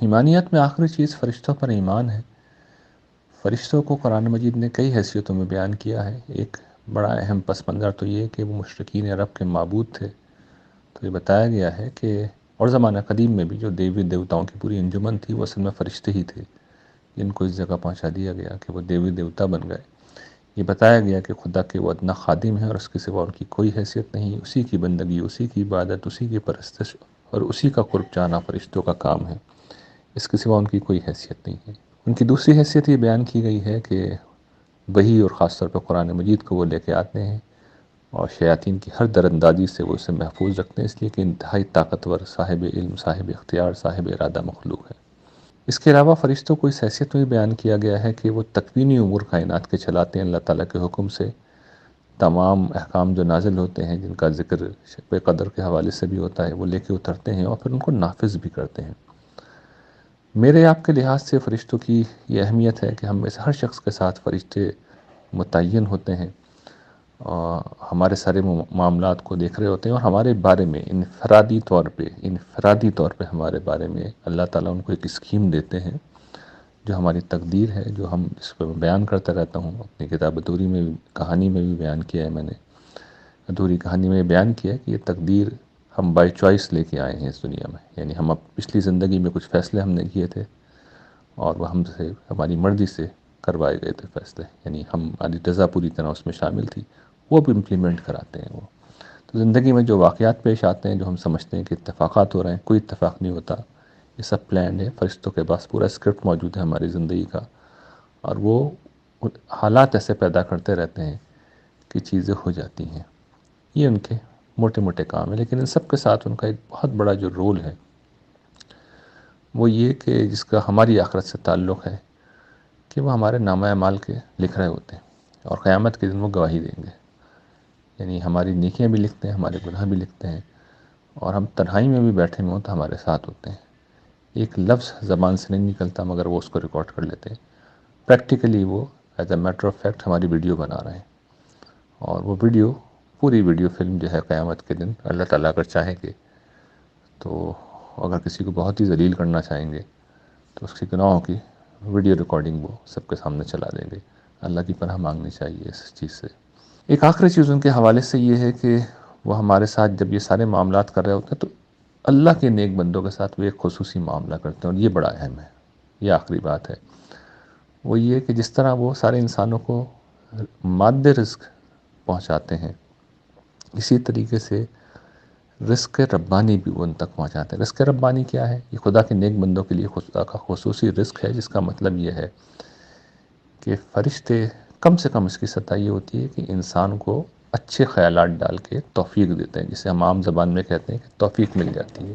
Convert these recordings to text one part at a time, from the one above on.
ایمانیت میں آخری چیز فرشتوں پر ایمان ہے۔ فرشتوں کو قرآن مجید نے کئی حیثیتوں میں بیان کیا ہے۔ ایک بڑا اہم پس منظر تو یہ کہ وہ مشرکین عرب کے معبود تھے، تو یہ بتایا گیا ہے کہ اور زمانہ قدیم میں بھی جو دیوی دیوتاؤں کی پوری انجمن تھی وہ اصل میں فرشتے ہی تھے، جن کو اس جگہ پہنچا دیا گیا کہ وہ دیوی دیوتا بن گئے۔ یہ بتایا گیا کہ خدا کے وہ ادنا خادم ہیں اور اس کے سوا ان کی کوئی حیثیت نہیں، اسی کی بندگی، اسی کی عبادت، اسی کی پرستش اور اسی کا قرب چاہنا فرشتوں کا کام ہے، اس کے سوا ان کی کوئی حیثیت نہیں ہے۔ ان کی دوسری حیثیت یہ بیان کی گئی ہے کہ وحی اور خاص طور پہ قرآن مجید کو وہ لے کے آتے ہیں اور شیاطین کی ہر در اندازی سے وہ اسے محفوظ رکھتے ہیں، اس لیے کہ انتہائی طاقتور، صاحب علم، صاحب اختیار، صاحب ارادہ مخلوق ہے۔ اس کے علاوہ فرشتوں کو اس حیثیت میں بیان کیا گیا ہے کہ وہ تکوینی امور کائنات کے چلاتے ہیں، اللہ تعالیٰ کے حکم سے تمام احکام جو نازل ہوتے ہیں، جن کا ذکر شب قدر کے حوالے سے بھی ہوتا ہے، وہ لے کے اترتے ہیں اور پھر ان کو نافذ بھی کرتے ہیں۔ میرے آپ کے لحاظ سے فرشتوں کی یہ اہمیت ہے کہ ہم میں سے ہر شخص کے ساتھ فرشتے متعین ہوتے ہیں اور ہمارے سارے معاملات کو دیکھ رہے ہوتے ہیں، اور ہمارے بارے میں انفرادی طور پہ ہمارے بارے میں اللہ تعالیٰ ان کو ایک اسکیم دیتے ہیں جو ہماری تقدیر ہے، جو ہم اس پہ بیان کرتا رہتا ہوں اپنی کتاب ادھوری میں بھی، کہانی میں بھی بیان کیا ہے میں نے۔ ادھوری کہانی میں بیان کیا ہے کہ یہ تقدیر ہم بائی چوائس لے کے آئے ہیں اس دنیا میں، یعنی ہم اب پچھلی زندگی میں کچھ فیصلے ہم نے کیے تھے اور وہ ہم سے ہماری مرضی سے کروائے گئے تھے فیصلے، یعنی ہماری رضا پوری طرح اس میں شامل تھی، وہ بھی امپلیمنٹ کراتے ہیں وہ۔ تو زندگی میں جو واقعات پیش آتے ہیں، جو ہم سمجھتے ہیں کہ اتفاقات ہو رہے ہیں، کوئی اتفاق نہیں ہوتا، یہ سب پلانڈ ہے۔ فرشتوں کے پاس پورا اسکرپٹ موجود ہے ہماری زندگی کا، اور وہ حالات ایسے پیدا کرتے رہتے ہیں کہ چیزیں ہو جاتی ہیں۔ یہ ان کے موٹے موٹے کام ہیں، لیکن ان سب کے ساتھ ان کا ایک بہت بڑا جو رول ہے وہ یہ کہ جس کا ہماری آخرت سے تعلق ہے، کہ وہ ہمارے نامہ اعمال کے لکھ رہے ہوتے ہیں اور قیامت کے دن وہ گواہی دیں گے، یعنی ہماری نیکیاں بھی لکھتے ہیں، ہمارے گناہ بھی لکھتے ہیں، اور ہم تنہائی میں بھی بیٹھے ہوئے ہوں تو ہمارے ساتھ ہوتے ہیں۔ ایک لفظ زبان سے نہیں نکلتا مگر وہ اس کو ریکارڈ کر لیتے ہیں، پریکٹیکلی وہ as a matter of fact ہماری ویڈیو بنا رہے ہیں، اور وہ ویڈیو پوری ویڈیو فلم جو ہے قیامت کے دن اللہ تعالیٰ اگر چاہیں گے تو اگر کسی کو بہت ہی ذلیل کرنا چاہیں گے تو اس کی گناہوں کی ویڈیو ریکارڈنگ وہ سب کے سامنے چلا دیں گے۔ اللہ کی پناہ مانگنی چاہیے اس چیز سے۔ ایک آخری چیز ان کے حوالے سے یہ ہے کہ وہ ہمارے ساتھ جب یہ سارے معاملات کر رہے ہوتے ہیں تو اللہ کے نیک بندوں کے ساتھ وہ ایک خصوصی معاملہ کرتے ہیں، اور یہ بڑا اہم ہے۔ یہ آخری بات ہے، وہ یہ کہ جس طرح وہ سارے انسانوں کو مادہ رزق پہنچاتے ہیں، اسی طریقے سے رزق ربانی بھی وہ ان تک پہنچاتے ہیں۔ رزق ربانی کیا ہے؟ یہ خدا کے نیک بندوں کے لیے خدا کا خصوصی رزق ہے، جس کا مطلب یہ ہے کہ فرشتے کم سے کم اس کی سطح یہ ہوتی ہے کہ انسان کو اچھے خیالات ڈال کے توفیق دیتے ہیں، جسے ہم عام زبان میں کہتے ہیں کہ توفیق مل جاتی ہے،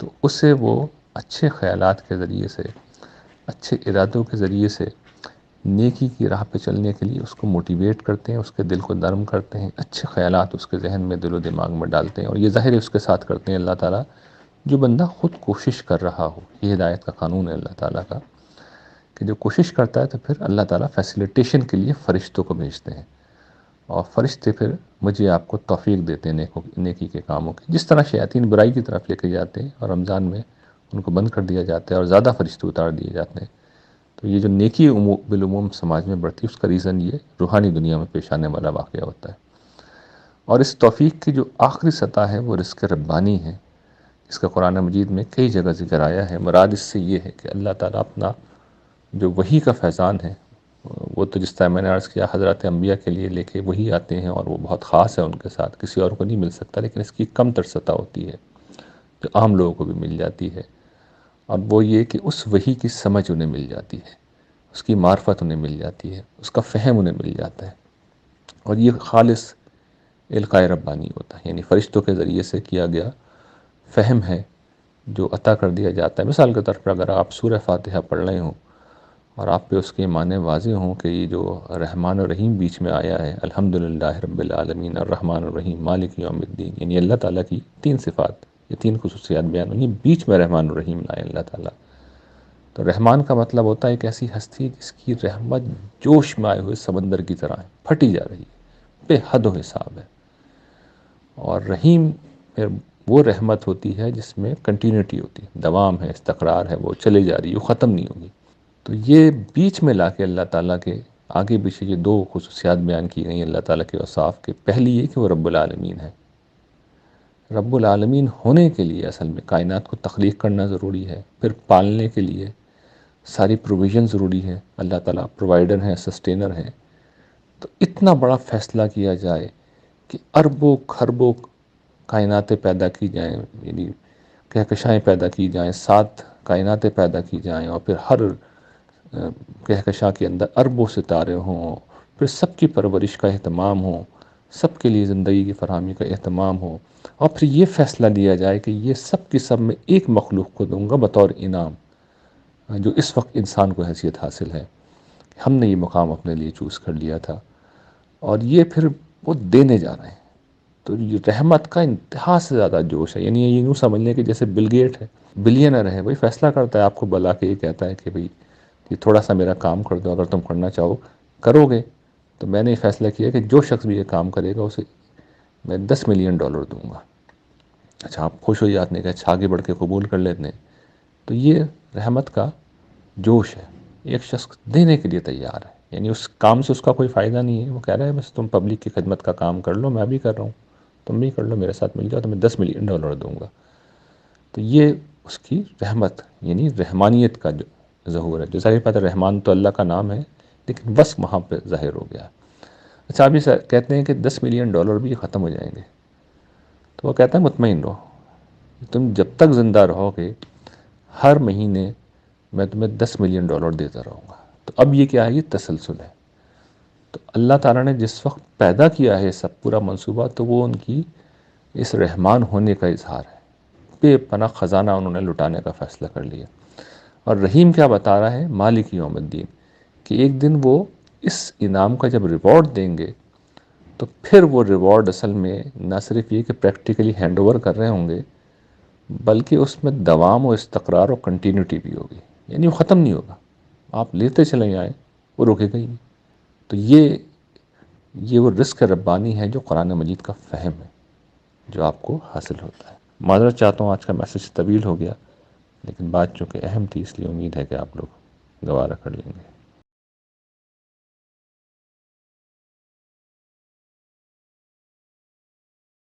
تو اسے وہ اچھے خیالات کے ذریعے سے، اچھے ارادوں کے ذریعے سے نیکی کی راہ پہ چلنے کے لیے اس کو موٹیویٹ کرتے ہیں، اس کے دل کو نرم کرتے ہیں، اچھے خیالات اس کے ذہن میں، دل و دماغ میں ڈالتے ہیں، اور یہ ظاہر ہے اس کے ساتھ کرتے ہیں اللہ تعالیٰ جو بندہ خود کوشش کر رہا ہو۔ یہ ہدایت کا قانون ہے اللہ تعالیٰ کا کہ جو کوشش کرتا ہے تو پھر اللہ تعالیٰ فیسیلیٹیشن کے لیے فرشتوں کو بھیجتے ہیں، اور فرشتے پھر مجھے آپ کو توفیق دیتے ہیں نیکی کے کاموں کی۔ جس طرح شیاطین برائی کی طرف لے کے جاتے ہیں اور رمضان میں ان کو بند کر دیا جاتا ہے اور زیادہ فرشتے اتار دیے جاتے ہیں، تو یہ جو نیکی بالعموم سماج میں بڑھتی ہے، اس کا ریزن یہ روحانی دنیا میں پیش آنے والا واقعہ ہوتا ہے۔ اور اس توفیق کی جو آخری سطح ہے وہ رزق ربانی ہے، اس کا قرآن مجید میں کئی جگہ ذکر آیا ہے۔ مراد اس سے یہ ہے کہ اللہ تعالیٰ اپنا جو وحی کا فیضان ہے، وہ تو جس طرح میں نے عرض کیا حضرات انبیاء کے لیے لے کے وہی آتے ہیں، اور وہ بہت خاص ہے ان کے ساتھ، کسی اور کو نہیں مل سکتا، لیکن اس کی کم تر سطح ہوتی ہے جو عام لوگوں کو بھی مل جاتی ہے، اور وہ یہ کہ اس وحی کی سمجھ انہیں مل جاتی ہے، اس کی معرفت انہیں مل جاتی ہے، اس کا فہم انہیں مل جاتا ہے، اور یہ خالص القاء ربانی ہوتا ہے، یعنی فرشتوں کے ذریعے سے کیا گیا فہم ہے جو عطا کر دیا جاتا ہے۔ مثال کے طور پر اگر آپ سورہ فاتحہ پڑھ رہے ہوں اور آپ پہ اس کے معنی واضح ہوں کہ یہ جو رحمان الرحیم بیچ میں آیا ہے، الحمدللہ رب العالمین الرحمن الرحیم مالک یوم الدین، یعنی اللہ تعالیٰ کی تین صفات، یہ تین خصوصیات بیان ہوئی، بیچ میں رحمان الرحیم لائے اللہ تعالیٰ، تو رحمان کا مطلب ہوتا ہے ایک ایسی ہستی جس کی رحمت جوش میں آئے ہوئے سمندر کی طرح ہے، پھٹی جا رہی ہے، بے حد و حساب ہے، اور رحیم پھر وہ رحمت ہوتی ہے جس میں کنٹینیوٹی ہوتی ہے، دوام ہے، استقرار ہے، وہ چلے جا رہی ہے، وہ ختم نہیں ہوگی۔ تو یہ بیچ میں لا کے اللہ تعالیٰ کے آگے پیچھے یہ دو خصوصیات بیان کی گئی ہیں اللہ تعالیٰ کے اوصاف کے۔ پہلی یہ کہ وہ رب العالمین ہے۔ رب العالمین ہونے کے لیے اصل میں کائنات کو تخلیق کرنا ضروری ہے، پھر پالنے کے لیے ساری پروویژن ضروری ہے۔ اللہ تعالیٰ پرووائڈر ہیں، سسٹینر ہیں۔ تو اتنا بڑا فیصلہ کیا جائے کہ اربوں خربوں کائناتیں پیدا کی جائیں، یعنی کہکشائیں پیدا کی جائیں، 7 کائناتیں پیدا کی جائیں، اور پھر ہر کہکشاں کے اندر اربوں ستارے ہوں، پھر سب کی پرورش کا اہتمام ہو، سب کے لیے زندگی کی فراہمی کا اہتمام ہو، اور پھر یہ فیصلہ لیا جائے کہ یہ سب کی سب میں ایک مخلوق کو دوں گا بطور انعام، جو اس وقت انسان کو حیثیت حاصل ہے۔ ہم نے یہ مقام اپنے لیے چوز کر لیا تھا، اور یہ پھر وہ دینے جا رہے ہیں۔ تو یہ رحمت کا انتہا سے زیادہ جوش ہے، یعنی یہ یوں سمجھ لیں کہ جیسے بل گیٹ ہے، بلینر ہے، وہی فیصلہ کرتا ہے، آپ کو بلا کے یہ کہتا ہے کہ بھئی یہ تھوڑا سا میرا کام کر دو، اگر تم کرنا چاہو کرو گے تو میں نے یہ فیصلہ کیا کہ جو شخص بھی یہ کام کرے گا اسے میں $10 ملین دوں گا۔ اچھا آپ خوش ہو جاتے ہیں کہ اچھا آگے بڑھ کے قبول کر لیتے ہیں۔ تو یہ رحمت کا جوش ہے، ایک شخص دینے کے لیے تیار ہے، یعنی اس کام سے اس کا کوئی فائدہ نہیں ہے، وہ کہہ رہا ہے بس تم پبلک کی خدمت کا کام کر لو، میں بھی کر رہا ہوں، تم بھی کر لو، میرے ساتھ مل جاؤ تو میں $10 ملین دوں گا۔ تو یہ اس کی رحمت یعنی رحمانیت کا جو ظہور ہے۔ جو ظاہر بات ہے رحمان تو اللہ کا نام ہے، لیکن وصف وہاں پہ ظاہر ہو گیا۔ اچھا آپ یہ کہتے ہیں کہ $10 ملین بھی ختم ہو جائیں گے، تو وہ کہتا ہے مطمئن رہو، تم جب تک زندہ رہو گے ہر مہینے میں تمہیں $10 ملین دیتا رہوں گا۔ تو اب یہ کیا ہے؟ یہ تسلسل ہے۔ تو اللہ تعالیٰ نے جس وقت پیدا کیا ہے سب پورا منصوبہ، تو وہ ان کی اس رحمان ہونے کا اظہار ہے۔ بے پناہ خزانہ انہوں نے لٹانے کا فیصلہ کر لیا۔ اور رحیم کیا بتا رہا ہے؟ مالک یوم الدین، کہ ایک دن وہ اس انعام کا جب ریوارڈ دیں گے تو پھر وہ ریوارڈ اصل میں نہ صرف یہ کہ پریکٹیکلی ہینڈ اوور کر رہے ہوں گے، بلکہ اس میں دوام و استقرار و کنٹینیوٹی بھی ہوگی، یعنی وہ ختم نہیں ہوگا، آپ لیتے چلے جائیں وہ رکے گا ہی نہیں۔ تو یہ وہ رزق ربانی ہے جو قرآن مجید کا فہم ہے، جو آپ کو حاصل ہوتا ہے۔ معذرت چاہتا ہوں آج کا میسج طویل ہو گیا، لیکن بات چونکہ اہم تھی اس لیے امید ہے کہ آپ لوگ گوارا کر لیں گے۔